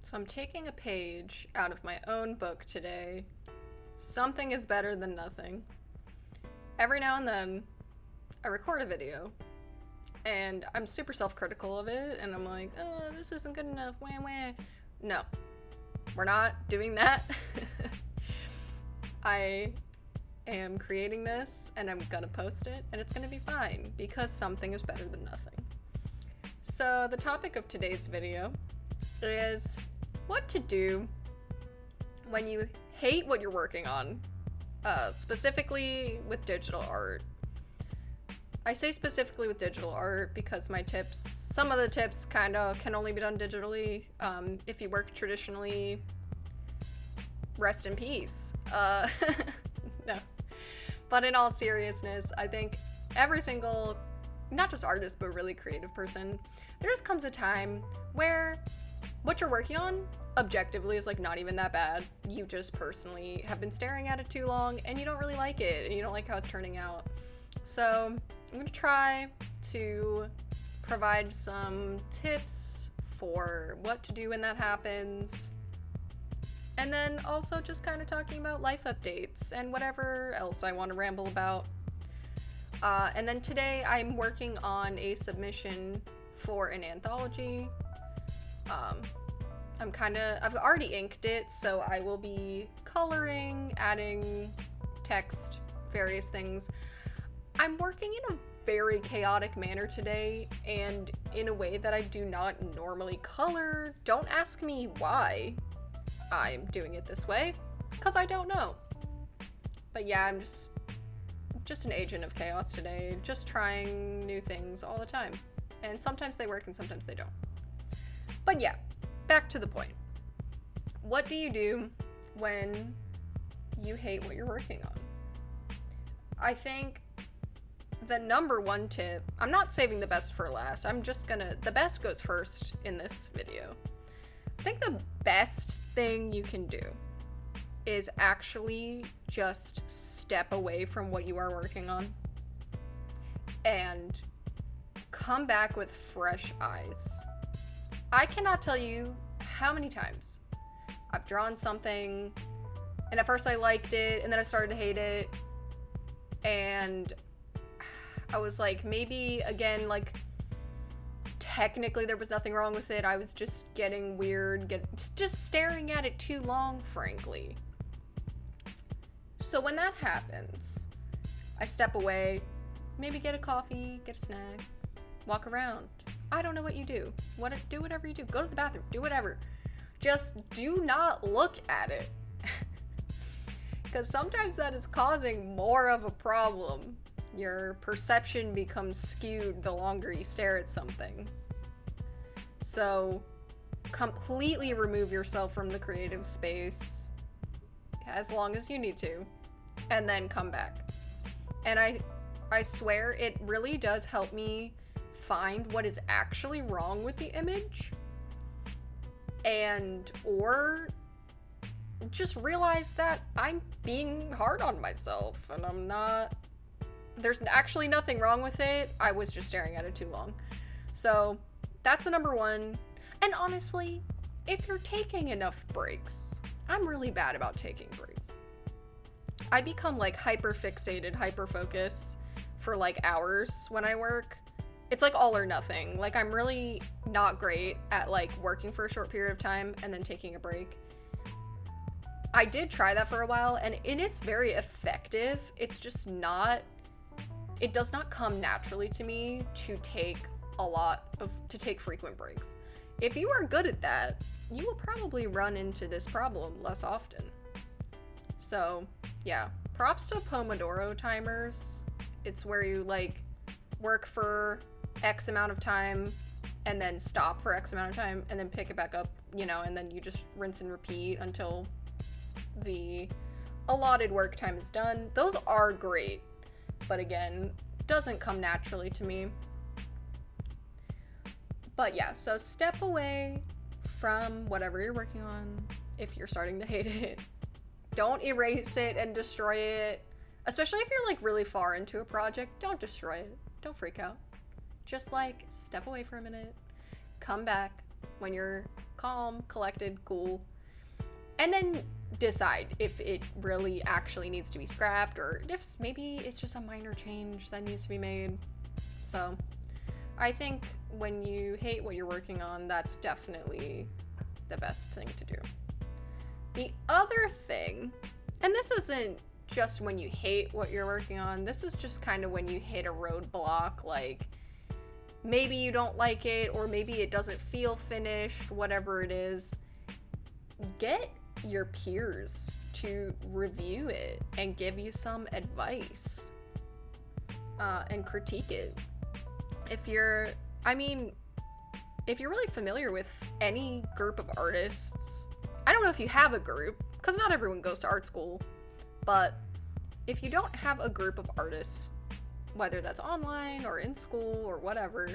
So I'm taking a page out of my own book today. Something is better than nothing. Every now and then, I record a video, and I'm super self-critical of it, and I'm like, oh, this isn't good enough, wah wah. No, we're not doing that. I am creating this, and I'm gonna post it, and it's gonna be fine, because something is better than nothing. So the topic of today's video is what to do when you hate what you're working on, specifically with digital art. I say specifically with digital art because some of the tips kind of can only be done digitally. If you work traditionally, rest in peace. No. But in all seriousness, I think every single, not just artist, but really creative person, there just comes a time where what you're working on objectively is like not even that bad. You just personally have been staring at it too long and you don't really like it and you don't like how it's turning out. So I'm gonna try to provide some tips for what to do when that happens. And then also just kind of talking about life updates and whatever else I want to ramble about. And then today I'm working on a submission for an anthology. I've already inked it, so I will be coloring, adding text, various things. I'm working in a very chaotic manner today, and in a way that I do not normally color. Don't ask me why I'm doing it this way, because I don't know. But yeah, I'm just an agent of chaos today, just trying new things all the time. And sometimes they work and sometimes they don't. But yeah, back to the point. What do you do when you hate what you're working on? I think the number one tip, I'm not saving the best for last, the best goes first in this video. I think the best thing you can do is actually just step away from what you are working on and come back with fresh eyes. I cannot tell you how many times I've drawn something and at first I liked it and then I started to hate it and I was like, maybe again, like technically there was nothing wrong with it. I was just getting weird, just staring at it too long, frankly. So when that happens, I step away, maybe get a coffee, get a snack, walk around. I don't know what you do. Do whatever you do. Go to the bathroom. Do whatever. Just do not look at it. Because sometimes that is causing more of a problem. Your perception becomes skewed the longer you stare at something. So completely remove yourself from the creative space as long as you need to, and then come back. And I swear it really does help me find what is actually wrong with the image, or just realize that I'm being hard on myself and I'm not. There's actually nothing wrong with it. I was just staring at it too long. So that's the number one. And honestly, if you're taking enough breaks, I'm really bad about taking breaks. I become like hyper fixated, hyper focused for like hours when I work. It's like all or nothing. Like I'm really not great at like working for a short period of time and then taking a break. I did try that for a while and it is very effective. It's just not, it does not come naturally to me to take frequent breaks. If you are good at that, you will probably run into this problem less often. So yeah, props to Pomodoro timers. It's where you like work for X amount of time and then stop for X amount of time and then pick it back up, and then you just rinse and repeat until the allotted work time is done. Those are great, but again, doesn't come naturally to me. But yeah, so step away from whatever you're working on if you're starting to hate it. Don't erase it and destroy it. Especially if you're like really far into a project, don't destroy it. Don't freak out. Just like step away for a minute, come back when you're calm, collected, cool, and then decide if it really actually needs to be scrapped or if maybe it's just a minor change that needs to be made. So I think when you hate what you're working on, that's definitely the best thing to do. The other thing, and this isn't just when you hate what you're working on, this is just kind of when you hit a roadblock, like maybe you don't like it or maybe it doesn't feel finished, whatever it is. Get your peers to review it and give you some advice and critique it. If you're really familiar with any group of artists, I don't know if you have a group, because not everyone goes to art school, but if you don't have a group of artists, whether that's online or in school or whatever,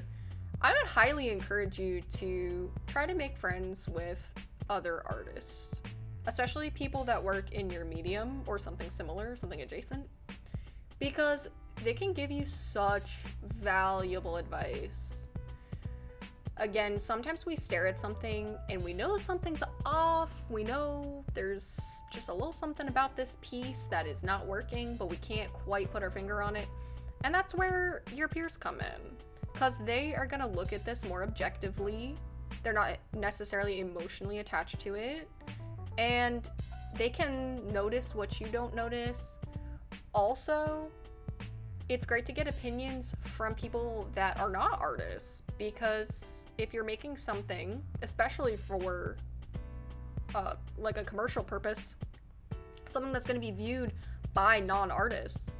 I would highly encourage you to try to make friends with other artists, especially people that work in your medium or something similar, something adjacent, because they can give you such valuable advice. Again, sometimes we stare at something and we know something's off, we know there's just a little something about this piece that is not working, but we can't quite put our finger on it. And that's where your peers come in, because they are gonna look at this more objectively. They're not necessarily emotionally attached to it, and they can notice what you don't notice. Also, it's great to get opinions from people that are not artists, because if you're making something, especially for like a commercial purpose, something that's going to be viewed by non-artists,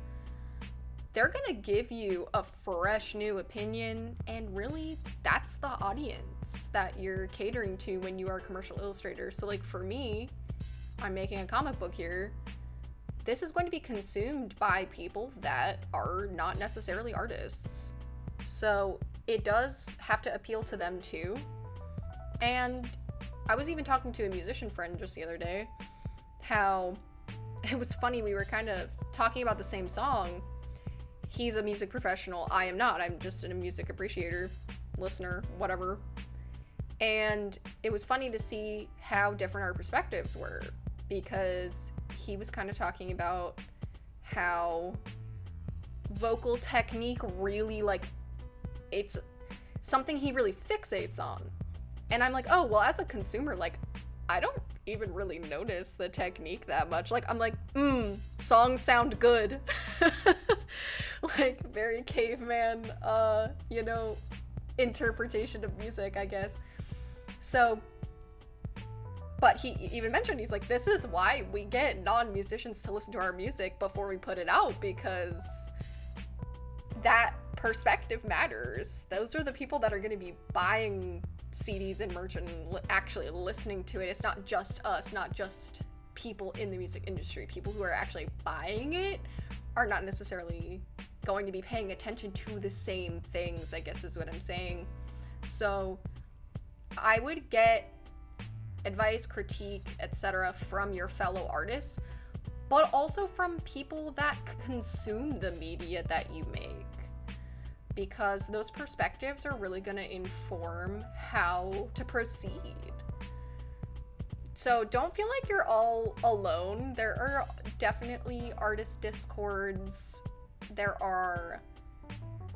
they're going to give you a fresh new opinion, and really that's the audience that you're catering to when you are a commercial illustrator. So like for me, I'm making a comic book here. This is going to be consumed by people that are not necessarily artists. So it does have to appeal to them too. And I was even talking to a musician friend just the other day, how it was funny, we were kind of talking about the same song. He's a music professional, I am not. I'm just a music appreciator, listener, whatever. And it was funny to see how different our perspectives were, because he was kind of talking about how vocal technique really, like, it's something he really fixates on. And I'm like, oh, well, as a consumer, like, I don't even really notice the technique that much. Like, I'm like, songs sound good. Like, very caveman, interpretation of music, I guess. So, but he even mentioned, he's like, this is why we get non-musicians to listen to our music before we put it out, because that perspective matters. Those are the people that are going to be buying CDs and merch and actually listening to it. It's not just us, not just people in the music industry. People who are actually buying it are not necessarily going to be paying attention to the same things, I guess is what I'm saying. So I would get advice, critique, etc. from your fellow artists, but also from people that consume the media that you make, because those perspectives are really going to inform how to proceed. So don't feel like you're all alone. There are definitely artist discords. There are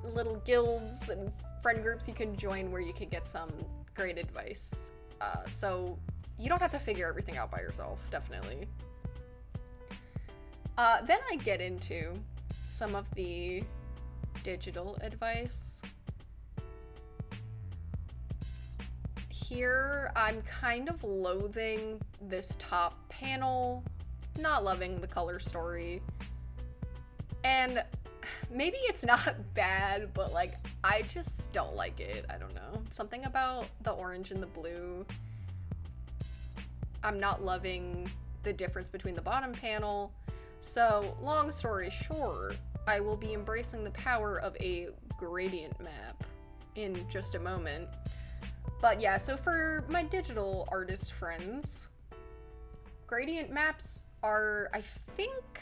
little guilds and friend groups you can join where you can get some great advice. So you don't have to figure everything out by yourself, definitely. Then I get into some of the digital advice. Here, I'm kind of loathing this top panel, not loving the color story. And maybe it's not bad, but like, I just don't like it. I don't know. Something about the orange and the blue. I'm not loving the difference between the bottom panel. So, long story short, I will be embracing the power of a gradient map in just a moment. But yeah, so for my digital artist friends, gradient maps are, I think,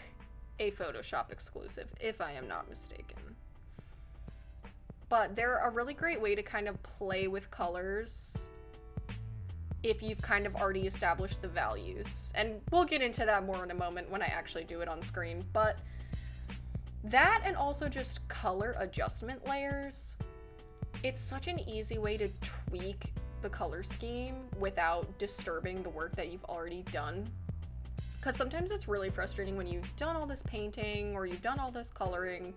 a Photoshop exclusive, if I am not mistaken. But they're a really great way to kind of play with colors if you've kind of already established the values. And we'll get into that more in a moment when I actually do it on screen. But that, and also just color adjustment layers, it's such an easy way to tweak the color scheme without disturbing the work that you've already done. Because sometimes it's really frustrating when you've done all this painting or you've done all this coloring,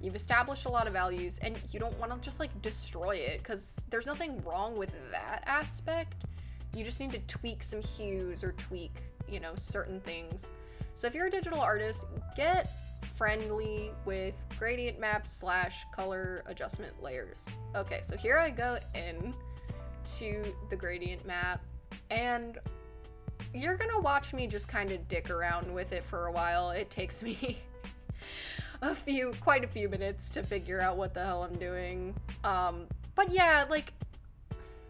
you've established a lot of values, and you don't want to just like destroy it, because there's nothing wrong with that aspect. You just need to tweak some hues or tweak, you know, certain things. So if you're a digital artist, get friendly with gradient maps / color adjustment layers. Okay, so here I go in to the gradient map, and you're gonna watch me just kind of dick around with it for a while. It takes me quite a few minutes to figure out what the hell I'm doing. But yeah, like,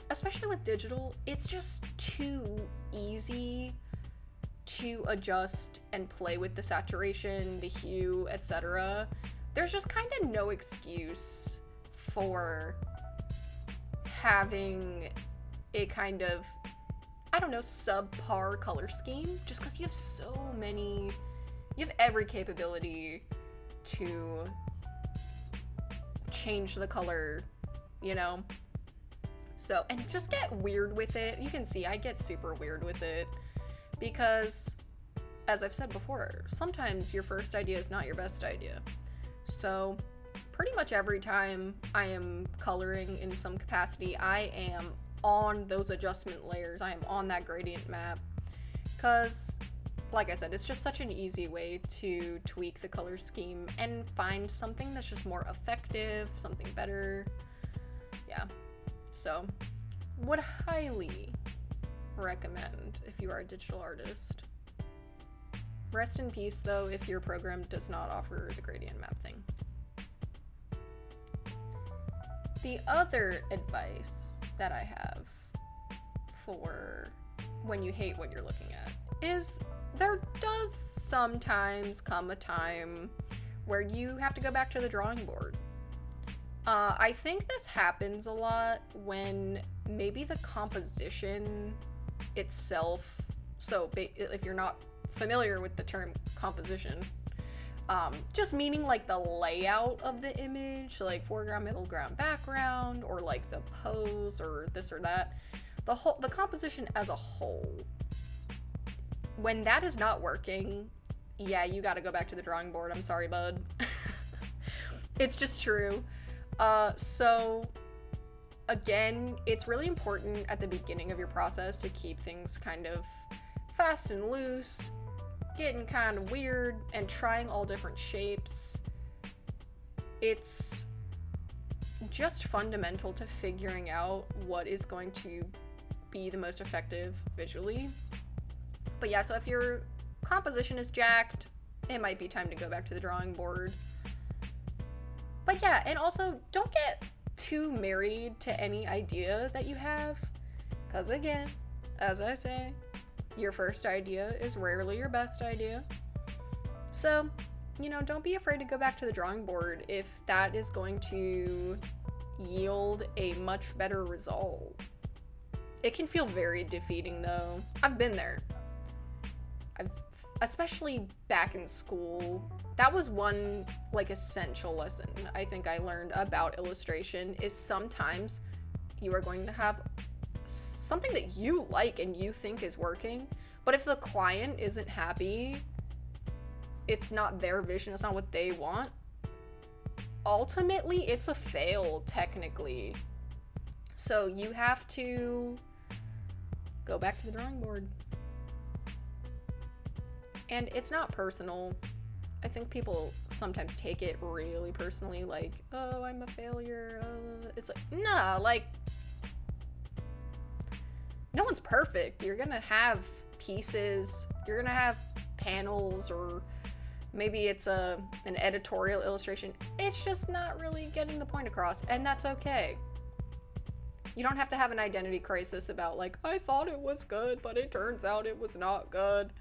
especially with digital, it's just too easy to adjust and play with the saturation, the hue, etc. There's just kind of no excuse for having a kind of, I don't know, subpar color scheme, just because you have every capability to change the color, you know? So, and just get weird with it. You can see I get super weird with it because, as I've said before, sometimes your first idea is not your best idea. So pretty much every time I am coloring in some capacity, I am on those adjustment layers. I am on that gradient map because, like I said, it's just such an easy way to tweak the color scheme and find something that's just more effective, something better. Yeah. So, would highly recommend if you are a digital artist. Rest in peace, though, if your program does not offer the gradient map thing. The other advice that I have for when you hate what you're looking at is there does sometimes come a time where you have to go back to the drawing board. I think this happens a lot when maybe the composition itself, so if you're not familiar with the term composition, just meaning like the layout of the image, like foreground, middle ground, background, or like the pose or this or that, the composition as a whole, when that is not working, yeah, you gotta go back to the drawing board. I'm sorry, bud. It's just true. So again, it's really important at the beginning of your process to keep things kind of fast and loose, getting kind of weird, and trying all different shapes. It's just fundamental to figuring out what is going to be the most effective visually. But yeah, so if your composition is jacked, it might be time to go back to the drawing board. But yeah, and also don't get too married to any idea that you have, because again, as I say, your first idea is rarely your best idea. So, you know, don't be afraid to go back to the drawing board if that is going to yield a much better result. It can feel very defeating though. I've been there. Especially back in school, that was one like essential lesson I think I learned about illustration, is sometimes you are going to have something that you like and you think is working, but if the client isn't happy, it's not their vision, it's not what they want, ultimately it's a fail technically. So you have to go back to the drawing board. And it's not personal. I think people sometimes take it really personally, like, oh, I'm a failure. It's like, nah, like, no one's perfect. You're gonna have pieces, you're gonna have panels, or maybe it's an editorial illustration. It's just not really getting the point across, and that's okay. You don't have to have an identity crisis about, like, I thought it was good, but it turns out it was not good.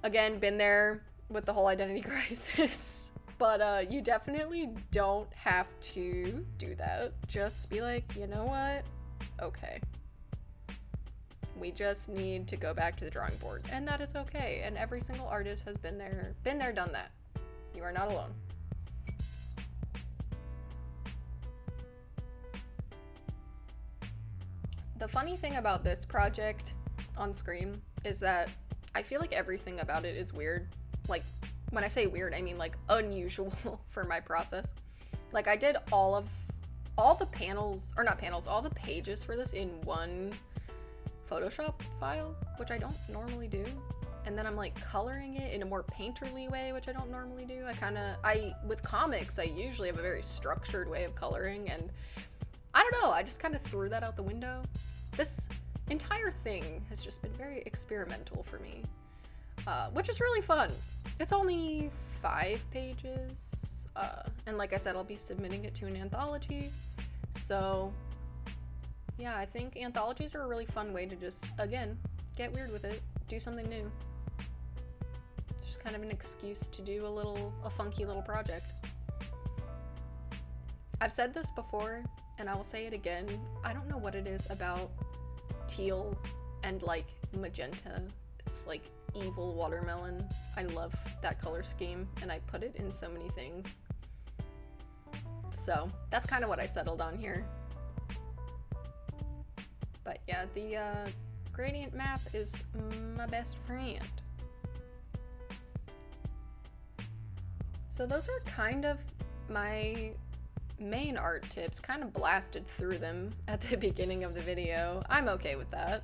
Again, been there with the whole identity crisis, but you definitely don't have to do that. Just be like, you know what? Okay. We just need to go back to the drawing board, and that is okay. And every single artist has been there, done that. You are not alone. The funny thing about this project on screen is that I feel like everything about it is weird. Like, when I say weird, I mean like unusual for my process. Like, I did all the panels, or not panels, all the pages for this in one Photoshop file, which I don't normally do. And then I'm like coloring it in a more painterly way, which I don't normally do. With comics, I usually have a very structured way of coloring, and I don't know, I just kind of threw that out the window. This entire thing has just been very experimental for me, which is really fun. It's only 5 pages, and like I said, I'll be submitting it to an anthology. So yeah, I think anthologies are a really fun way to just, again, get weird with it, do something new. It's just kind of an excuse to do a funky little project. I've said this before, and I will say it again. I don't know what it is about teal and like magenta. It's like evil watermelon. I love that color scheme, and I put it in so many things. So that's kind of what I settled on here. But yeah, the gradient map is my best friend. So those are kind of my main art tips, kind of blasted through them at the beginning of the video. I'm okay with that.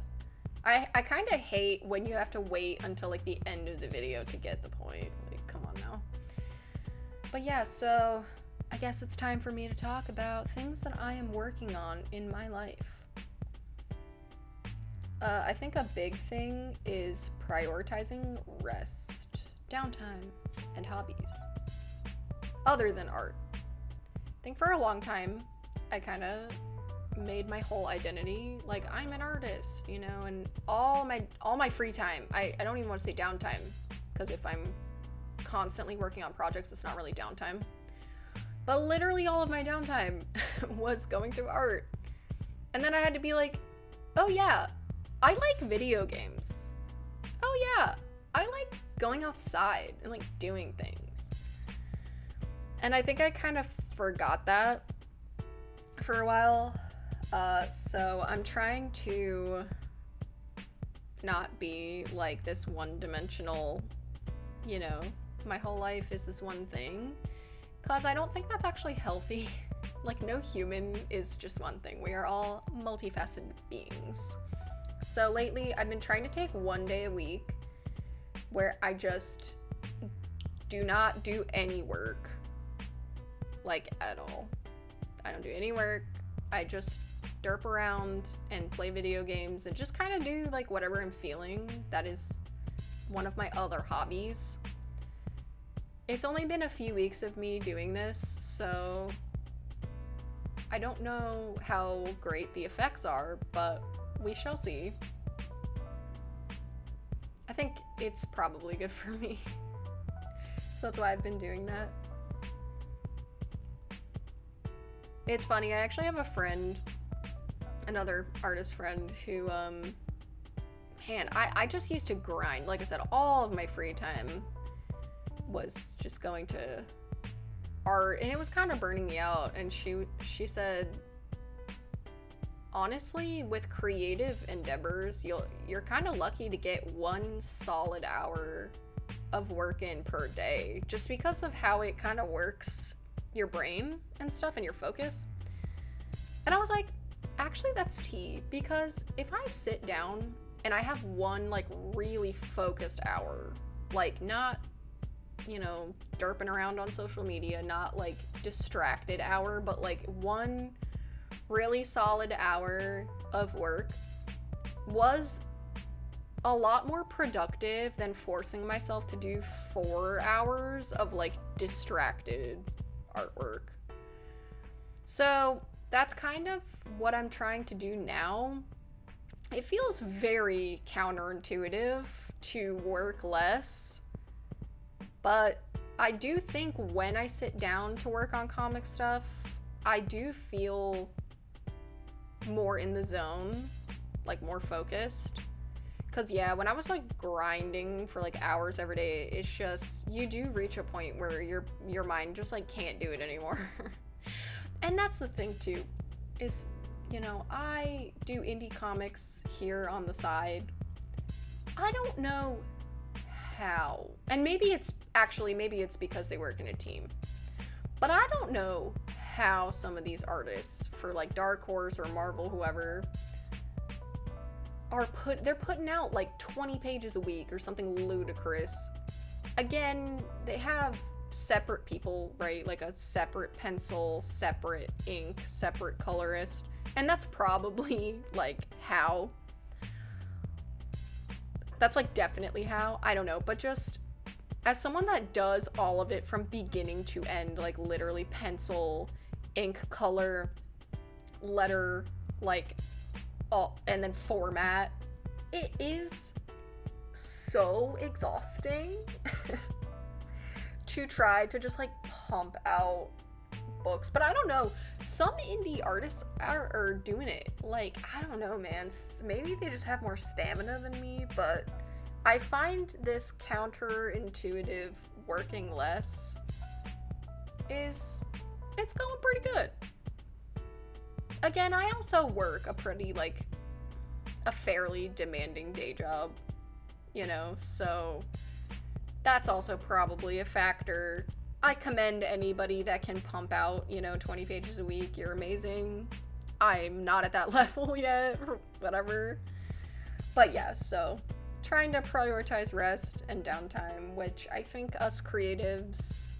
I kind of hate when you have to wait until like the end of the video to get the point. Like, come on now. But yeah, so I guess it's time for me to talk about things that I am working on in my life. I think a big thing is prioritizing rest, downtime, and hobbies, other than art. I think for a long time, I kind of made my whole identity like I'm an artist, you know, and all my free time, I don't even want to say downtime, because if I'm constantly working on projects, it's not really downtime. But literally all of my downtime was going to art. And then I had to be like, oh yeah, I like video games. Oh yeah, I like going outside and like doing things. And I think I kind of forgot that for a while. So I'm trying to not be like this one-dimensional, you know, my whole life is this one thing, because I don't think that's actually healthy. Like, no human is just one thing. We are all multifaceted beings. So lately, I've been trying to take one day a week where I just do not do any work, like, at all. I don't do any work. I just derp around and play video games and just kind of do, like, whatever I'm feeling. That is one of my other hobbies. It's only been a few weeks of me doing this, so I don't know how great the effects are, but we shall see. I think it's probably good for me. So that's why I've been doing that. It's funny, I actually have a friend, another artist friend, who, man, I just used to grind. Like I said, all of my free time was just going to art, and it was kind of burning me out. And she said, honestly, with creative endeavors, you're kind of lucky to get 1 solid hour of work in per day, just because of how it kind of works your brain and stuff and your focus. And I was like, actually, that's tea, because if I sit down and I have one like really focused hour, like not, you know, derping around on social media, not like distracted hour, but like one really solid hour of work, was a lot more productive than forcing myself to do 4 hours of like distracted artwork. So that's kind of what I'm trying to do now. It feels very counterintuitive to work less, but I do think when I sit down to work on comic stuff, I do feel more in the zone, like more focused. Cause yeah, when I was like grinding for like hours every day, it's just, you do reach a point where your mind just like can't do it anymore. And that's the thing too, is, you know, I do indie comics here on the side. I don't know how, and maybe it's because they work in a team, but I don't know how some of these artists for like Dark Horse or Marvel, whoever, they're putting out like 20 pages a week or something ludicrous. Again, they have separate people, right? Like a separate pencil, separate ink, separate colorist, and that's probably like how. That's like definitely how. I don't know, but just as someone that does all of it from beginning to end, like literally pencil, ink, color, letter, like all, and then format, it is so exhausting to try to just like pump out books. But I don't know, some indie artists are doing it. Like, I don't know, man, maybe they just have more stamina than me, but I find this counterintuitive working less it's going pretty good. Again, I also work a fairly demanding day job, you know, so that's also probably a factor. I commend anybody that can pump out, 20 pages a week. You're amazing. I'm not at that level yet, or whatever. But yeah, so trying to prioritize rest and downtime, which I think us creatives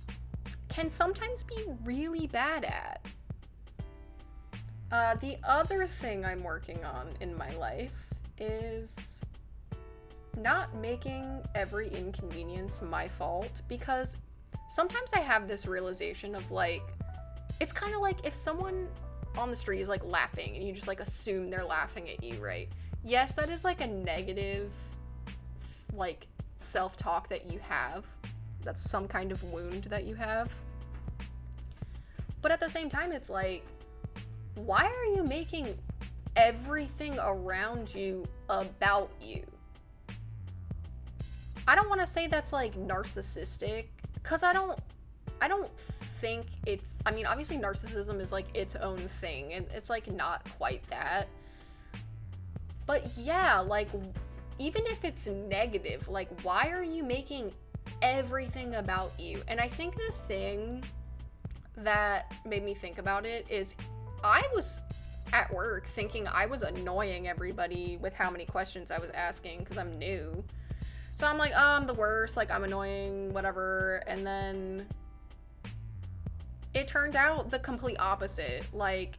can sometimes be really bad at. The other thing I'm working on in my life is not making every inconvenience my fault, because sometimes I have this realization of like, it's kind of like if someone on the street is like laughing and you just like assume they're laughing at you, right? Yes, that is like a negative like self-talk that you have. That's some kind of wound that you have. But at the same time, it's like, why are you making everything around you about you? I don't want to say that's like narcissistic, because I don't think it's, I mean, obviously narcissism is like its own thing, and it's like not quite that. But yeah, like, even if it's negative, like, why are you making everything about you? And I think the thing that made me think about it is I was at work thinking I was annoying everybody with how many questions I was asking because I'm new. So I'm like, oh, I'm the worst, like, I'm annoying, whatever. And then it turned out the complete opposite. Like,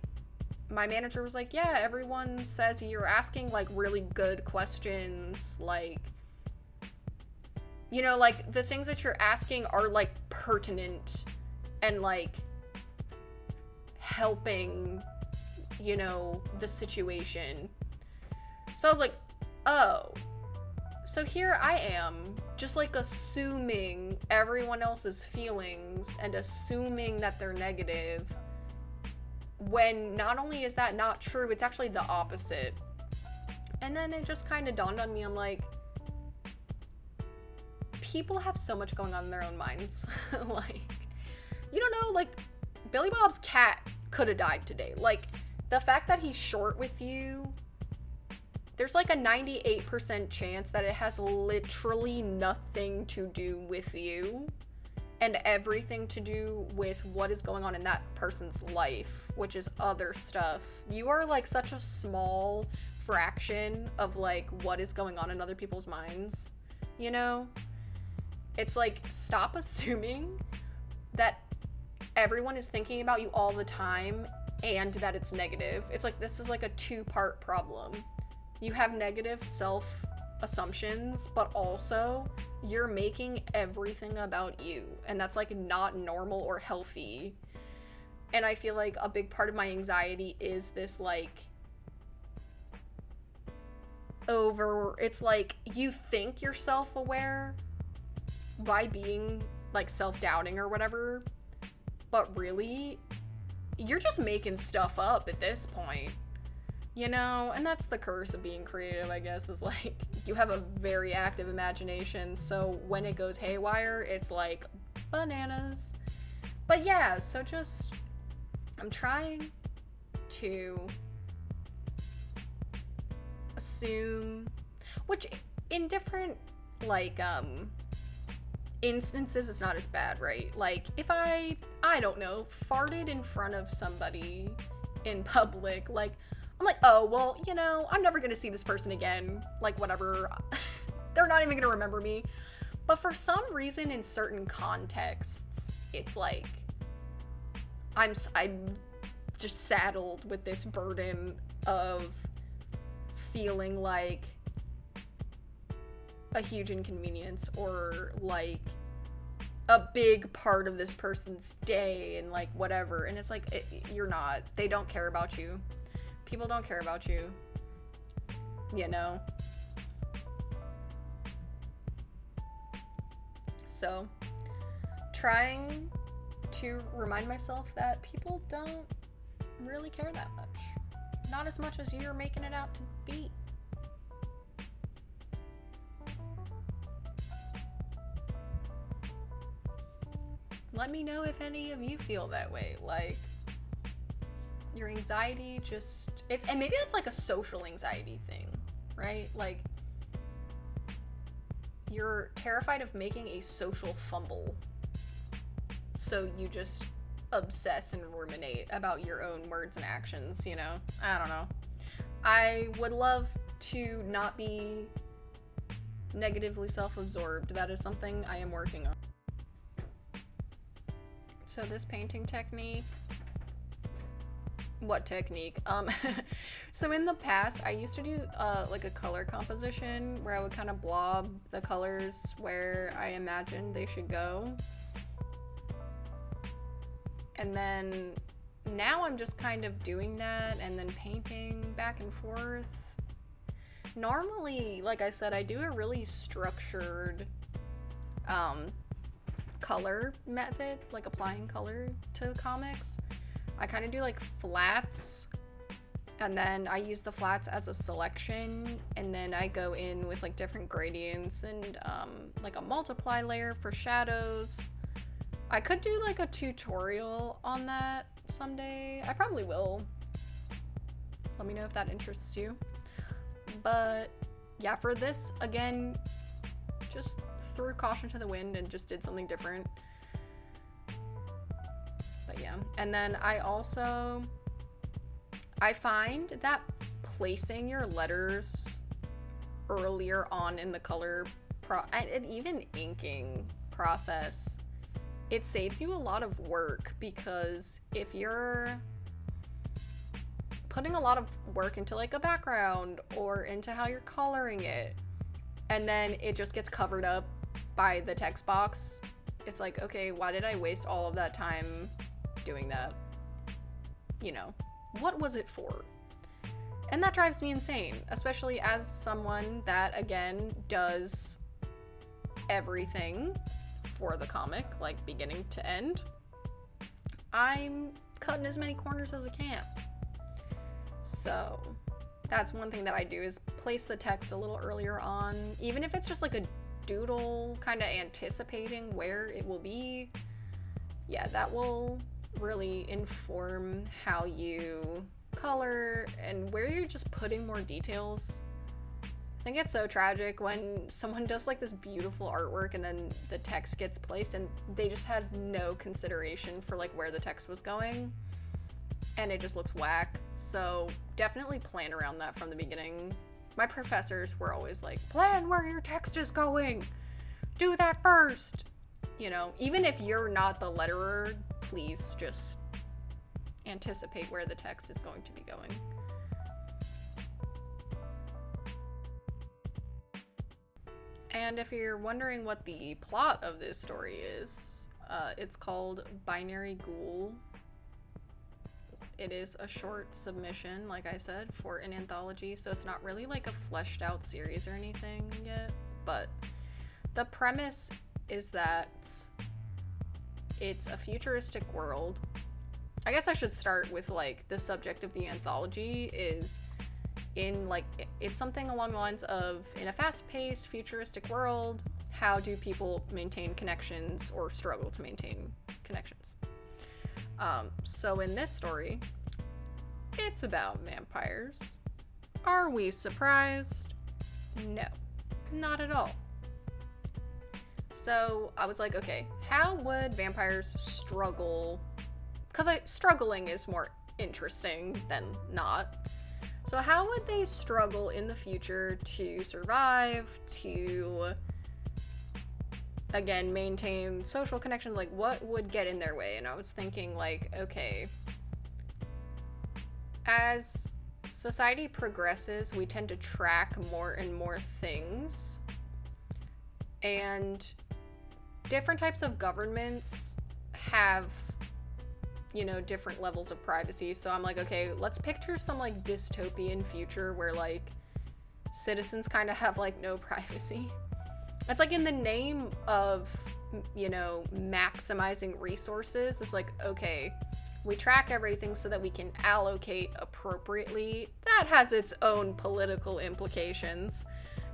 my manager was like, yeah, everyone says you're asking like really good questions, like, like the things that you're asking are like pertinent and like helping, the situation. So I was like, oh, so here I am just like assuming everyone else's feelings and assuming that they're negative, when not only is that not true, it's actually the opposite. And then it just kind of dawned on me, I'm like, people have so much going on in their own minds. Like, you don't know, like, Billy Bob's cat could have died today. Like, the fact that he's short with you, there's like a 98% chance that it has literally nothing to do with you and everything to do with what is going on in that person's life, which is other stuff. You are like such a small fraction of like what is going on in other people's minds, It's like, stop assuming that everyone is thinking about you all the time and that it's negative. It's like, this is like a two-part problem. You have negative self-assumptions, but also you're making everything about you, and that's like not normal or healthy. And I feel like a big part of my anxiety is this like it's like you think you're self-aware by being like self-doubting or whatever, but really you're just making stuff up at this point. You know, and that's the curse of being creative, I guess, is like you have a very active imagination, so when it goes haywire, it's like bananas. But yeah, so just I'm trying to assume, which in different like instances it's not as bad, right? Like if I don't know, farted in front of somebody in public, like I'm like, oh, well, you know, I'm never gonna see this person again. Like, whatever. They're not even gonna remember me. But for some reason, in certain contexts, it's like, I'm just saddled with this burden of feeling like a huge inconvenience or like a big part of this person's day and like whatever. And it's like, you're not. They don't care about you. People don't care about you, you know? So, trying to remind myself that people don't really care that much. Not as much as you're making it out to be. Let me know if any of you feel that way. Like, your anxiety just, and maybe it's like a social anxiety thing, right? Like, you're terrified of making a social fumble, so you just obsess and ruminate about your own words and actions, you know? I don't know. I would love to not be negatively self-absorbed. That is something I am working on. So this painting technique, what technique? So in the past, I used to do like a color composition where I would kind of blob the colors where I imagined they should go. And then now I'm just kind of doing that and then painting back and forth. Normally, like I said, I do a really structured color method, like applying color to comics. I kind of do like flats, and then I use the flats as a selection, and then I go in with like different gradients and like a multiply layer for shadows. I could do like a tutorial on that someday. I probably will. Let me know if that interests you. But yeah, for this, again, just threw caution to the wind and just did something different. But yeah, and then I find that placing your letters earlier on in the color and even inking process, it saves you a lot of work, because if you're putting a lot of work into like a background or into how you're coloring it, and then it just gets covered up by the text box, it's like, okay, why did I waste all of that time doing that? You know, what was it for? And that drives me insane, especially as someone that, again, does everything for the comic, like beginning to end. I'm cutting as many corners as I can. So that's one thing that I do, is place the text a little earlier on, even if it's just like a doodle, kind of anticipating where it will be. Yeah, that will really inform how you color and where you're just putting more details. I think it's so tragic when someone does like this beautiful artwork and then the text gets placed and they just had no consideration for like where the text was going, and it just looks whack. So definitely plan around that from the beginning. My professors were always like, plan where your text is going. Do that first. You know, even if you're not the letterer, please just anticipate where the text is going to be going. And if you're wondering what the plot of this story is, it's called Binary Ghoul. It is a short submission, like I said, for an anthology, so it's not really like a fleshed out series or anything yet, but the premise is that it's a futuristic world. I guess I should start with like the subject of the anthology is in like it's something along the lines of, in a fast-paced futuristic world, how do people maintain connections or struggle to maintain connections? So in this story, it's about vampires. Are we surprised? No, not at all. So I was like, okay, how would vampires struggle? Because struggling is more interesting than not. So how would they struggle in the future to survive, to, again, maintain social connections? Like, what would get in their way? And I was thinking, like, okay, as society progresses, we tend to track more and more things, and different types of governments have, you know, different levels of privacy. So I'm like, okay, let's picture some like dystopian future where like citizens kind of have like no privacy. It's like in the name of, you know, maximizing resources. It's like, okay, we track everything so that we can allocate appropriately. That has its own political implications.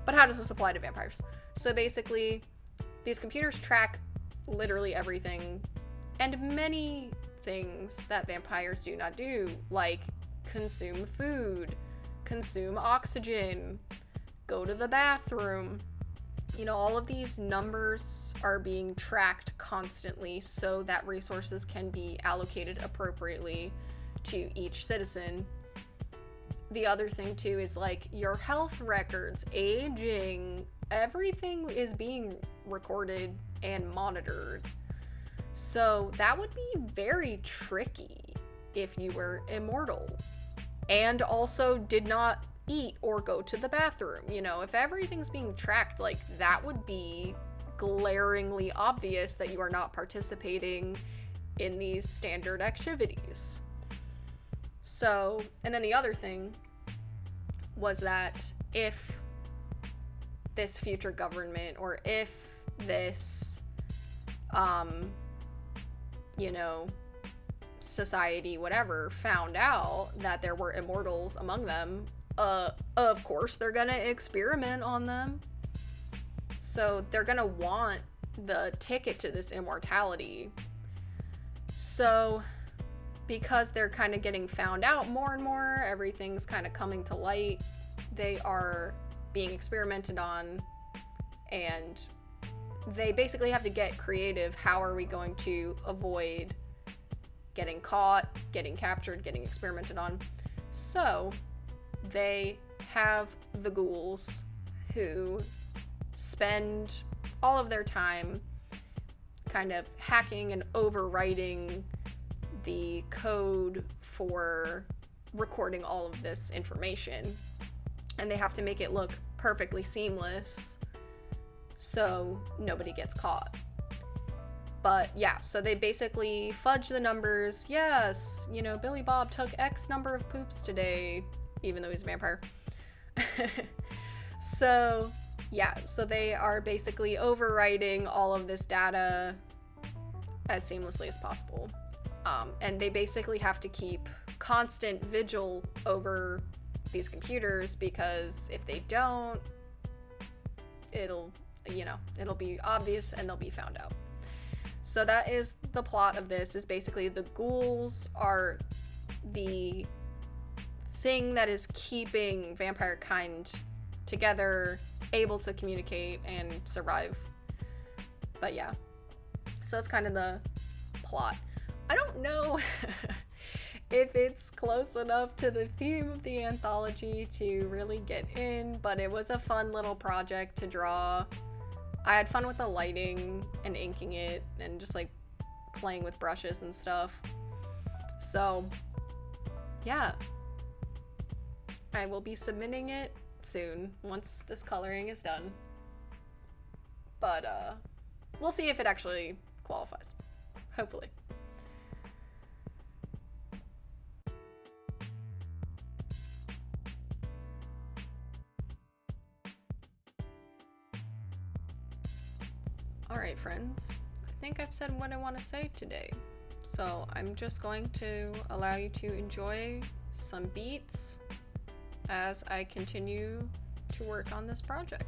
But how does this apply to vampires? So basically, these computers track literally everything, and many things that vampires do not do, like consume food, consume oxygen, go to the bathroom. You know, all of these numbers are being tracked constantly so that resources can be allocated appropriately to each citizen. The other thing too is like your health records, aging, everything is being recorded and monitored. So that would be very tricky if you were immortal and also did not eat or go to the bathroom. You know, if everything's being tracked, like that would be glaringly obvious that you are not participating in these standard activities. So, and then the other thing was that if this future government, or if this, you know, society, whatever, found out that there were immortals among them, of course they're gonna experiment on them. So they're gonna want the ticket to this immortality. So because they're kind of getting found out more and more, everything's kind of coming to light, they are being experimented on, and they basically have to get creative. How are we going to avoid getting caught, getting captured, getting experimented on? So they have the ghouls who spend all of their time kind of hacking and overwriting the code for recording all of this information, and they have to make it look perfectly seamless so nobody gets caught. But yeah, so they basically fudge the numbers. Yes, you know, Billy Bob took X number of poops today, even though he's a vampire. So yeah, so they are basically overwriting all of this data as seamlessly as possible. And they basically have to keep constant vigil over these computers, because if they don't, it'll be obvious and they'll be found out. So that is the plot of this, is basically the ghouls are the thing that is keeping vampire kind together, able to communicate and survive. But yeah, so that's kind of the plot. I don't know if it's close enough to the theme of the anthology to really get in, but it was a fun little project to draw. I had fun with the lighting and inking it and just like playing with brushes and stuff. So yeah, I will be submitting it soon once this coloring is done. But we'll see if it actually qualifies. Hopefully. Alright friends, I think I've said what I want to say today. So I'm just going to allow you to enjoy some beats as I continue to work on this project.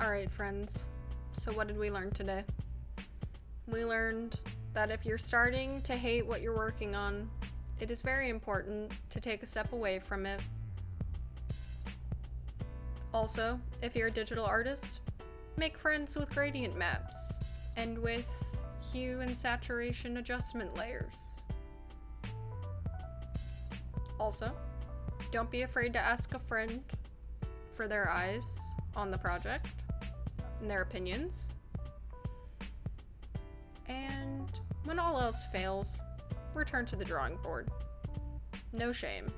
Alright, friends. So what did we learn today? We learned that if you're starting to hate what you're working on, it is very important to take a step away from it. Also, if you're a digital artist, make friends with gradient maps and with hue and saturation adjustment layers. Also, don't be afraid to ask a friend for their eyes on the project and their opinions. And when all else fails, return to the drawing board. No shame.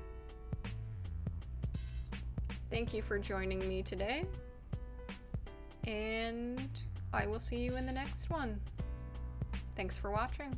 Thank you for joining me today, and I will see you in the next one. Thanks for watching.